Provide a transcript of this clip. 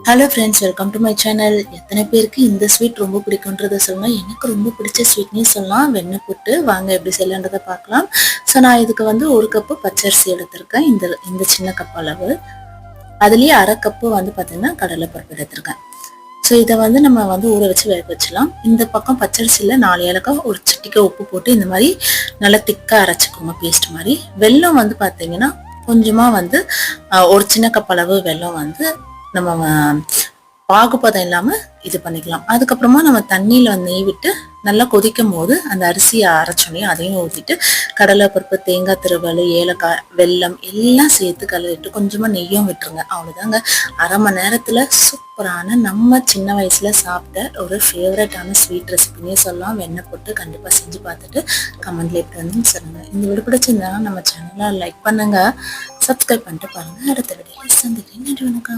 Hello friends, welcome to my channel. எத்தனை பேருக்கு இந்த ஸ்வீட் ரொம்ப பிடிக்குன்றதை சொல்லுங்கள். எனக்கு ரொம்ப பிடிச்ச ஸ்வீட்னே சொல்லலாம். வெண்ணெய் போட்டு வாங்க எப்படி செய்யலான்றதை பார்க்கலாம். ஸோ நான் இதுக்கு வந்து 1 கப்பு பச்சரிசி எடுத்திருக்கேன். இந்த சின்ன கப் அளவு. அதுலேயே 1/2 கப்பு வந்து பார்த்தீங்கன்னா கடலைப்பருப்பு எடுத்திருக்கேன். ஸோ இதை வந்து நம்ம வந்து ஊற வச்சு வேக வச்சலாம். இந்த பக்கம் பச்சரிசியில் 4 ஏலக்காய், ஒரு சிட்டிக்கை உப்பு போட்டு இந்த மாதிரி நல்லா திக்காக அரைச்சிக்கோங்க, பேஸ்ட் மாதிரி. வெல்லம் வந்து பார்த்தீங்கன்னா கொஞ்சமாக வந்து ஒரு சின்ன கப் அளவு வெல்லம் வந்து நம்ம பாகுபதம் இல்லாமல் இது பண்ணிக்கலாம். அதுக்கப்புறமா நம்ம தண்ணியில் வந்து நெய் விட்டு நல்லா கொதிக்கும் போது அந்த அரிசியை அரைச்சோனையும் அதையும் ஊற்றிட்டு கடலைப்பருப்பு, தேங்காய் திருவல், ஏலக்காய், வெல்லம் எல்லாம் சேர்த்து கலரிட்டு கொஞ்சமாக நெய்யும் விட்டுருங்க. அவ்வளோதாங்க. 1/2 மணி நேரத்தில் சூப்பரான நம்ம சின்ன வயசில் சாப்பிட்ட ஒரு ஃபேவரட்டான ஸ்வீட் ரெசிபினே சொல்லலாம். வெண்ணெய் போட்டு கண்டிப்பாக செஞ்சு பார்த்துட்டு கமெண்ட்ல எப்படி வந்து சொல்லுங்கள். இந்த வீடியோ பிடிச்சிருந்தா நம்ம சேனலை லைக் பண்ணுங்கள், சப்ஸ்கிரைப் பண்ணிட்டு பாருங்கள். அடுத்த வீடியோவில் சந்திக்கிறேன். நன்றி, வணக்கம்.